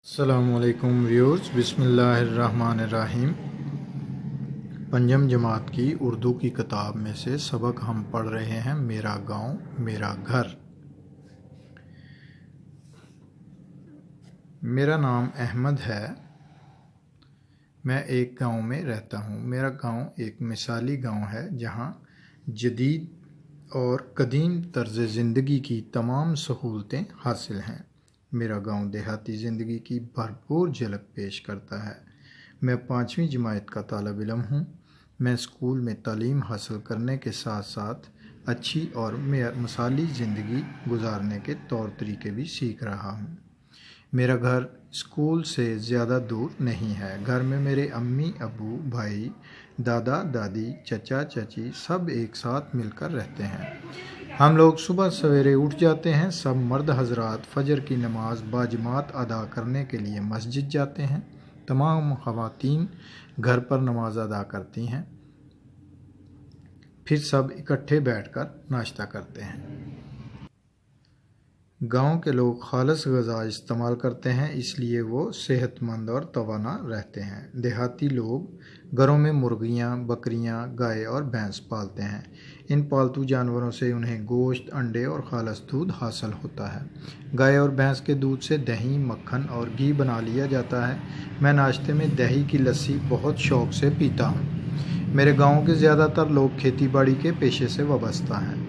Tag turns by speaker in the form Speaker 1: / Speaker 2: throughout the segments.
Speaker 1: السلام علیکم ویورز، بسم اللہ الرحمن الرحیم۔ پنجم جماعت کی اردو کی کتاب میں سے سبق ہم پڑھ رہے ہیں میرا گاؤں میرا گھر۔ میرا نام احمد ہے، میں ایک گاؤں میں رہتا ہوں۔ میرا گاؤں ایک مثالی گاؤں ہے جہاں جدید اور قدیم طرز زندگی کی تمام سہولتیں حاصل ہیں۔ میرا گاؤں دیہاتی زندگی کی بھرپور جھلک پیش کرتا ہے۔ میں 5ویں جماعت کا طالب علم ہوں۔ میں اسکول میں تعلیم حاصل کرنے کے ساتھ ساتھ اچھی اور مثالی زندگی گزارنے کے طور طریقے بھی سیکھ رہا ہوں۔ میرا گھر اسکول سے زیادہ دور نہیں ہے۔ گھر میں میرے امی ابو، بھائی، دادا دادی، چچا چچی سب ایک ساتھ مل کر رہتے ہیں۔ ہم لوگ صبح سویرے اٹھ جاتے ہیں۔ سب مرد حضرات فجر کی نماز باجماعت ادا کرنے کے لیے مسجد جاتے ہیں۔ تمام خواتین گھر پر نماز ادا کرتی ہیں، پھر سب اکٹھے بیٹھ کر ناشتہ کرتے ہیں۔ گاؤں کے لوگ خالص غذا استعمال کرتے ہیں، اس لیے وہ صحت مند اور توانا رہتے ہیں۔ دیہاتی لوگ گھروں میں مرغیاں، بکریاں، گائے اور بھینس پالتے ہیں۔ ان پالتو جانوروں سے انہیں گوشت، انڈے اور خالص دودھ حاصل ہوتا ہے۔ گائے اور بھینس کے دودھ سے دہی، مکھن اور گھی بنا لیا جاتا ہے۔ میں ناشتے میں دہی کی لسی بہت شوق سے پیتا ہوں۔ میرے گاؤں کے زیادہ تر لوگ کھیتی باڑی کے پیشے سے وابستہ ہیں۔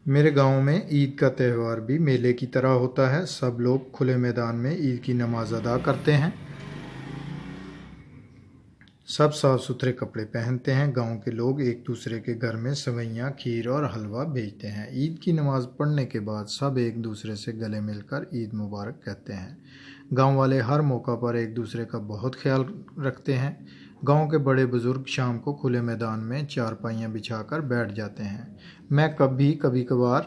Speaker 1: میرے گاؤں میں عید کا تہوار بھی میلے کی طرح ہوتا ہے۔ سب لوگ کھلے میدان میں عید کی نماز ادا کرتے ہیں۔ سب صاف ستھرے کپڑے پہنتے ہیں۔ گاؤں کے لوگ ایک دوسرے کے گھر میں سوئیاں، کھیر اور حلوہ بھیجتے ہیں۔ عید کی نماز پڑھنے کے بعد سب ایک دوسرے سے گلے مل کر عید مبارک کہتے ہیں۔ گاؤں والے ہر موقع پر ایک دوسرے کا بہت خیال رکھتے ہیں۔ گاؤں کے بڑے بزرگ شام کو کھلے میدان میں چارپائیاں بچھا کر بیٹھ جاتے ہیں۔ میں کبھی کبھار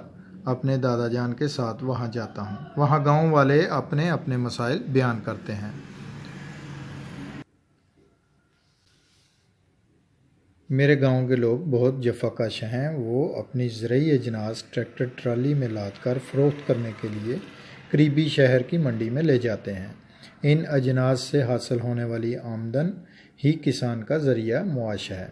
Speaker 1: اپنے دادا جان کے ساتھ وہاں جاتا ہوں۔ وہاں گاؤں والے اپنے اپنے مسائل بیان کرتے ہیں۔ میرے گاؤں کے لوگ بہت جفاکش ہیں۔ وہ اپنی زرعی اجناس ٹریکٹر ٹرالی میں لاد کر فروخت کرنے کے لیے قریبی شہر کی منڈی میں لے جاتے ہیں۔ ان اجناس سے حاصل ہونے والی آمدن ہی کسان کا ذریعہ معاش ہے۔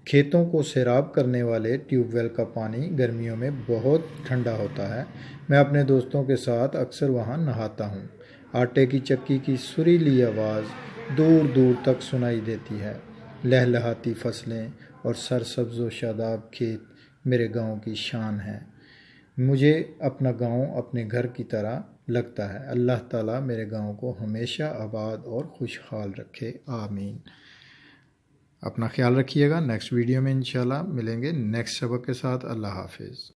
Speaker 1: کھیتوں کو سیراب کرنے والے ٹیوب ویل کا پانی گرمیوں میں بہت ٹھنڈا ہوتا ہے۔ میں اپنے دوستوں کے ساتھ اکثر وہاں نہاتا ہوں۔ آٹے کی چکی کی سریلی آواز دور دور تک سنائی دیتی ہے۔ لہلہاتی فصلیں اور سرسبز و شاداب کھیت میرے گاؤں کی شان ہیں۔ مجھے اپنا گاؤں اپنے گھر کی طرح لگتا ہے۔ اللہ تعالیٰ میرے گاؤں کو ہمیشہ آباد اور خوشحال رکھے، آمین۔ اپنا خیال رکھیے گا۔ نیکسٹ ویڈیو میں انشاءاللہ ملیں گے نیکسٹ سبق کے ساتھ۔ اللہ حافظ۔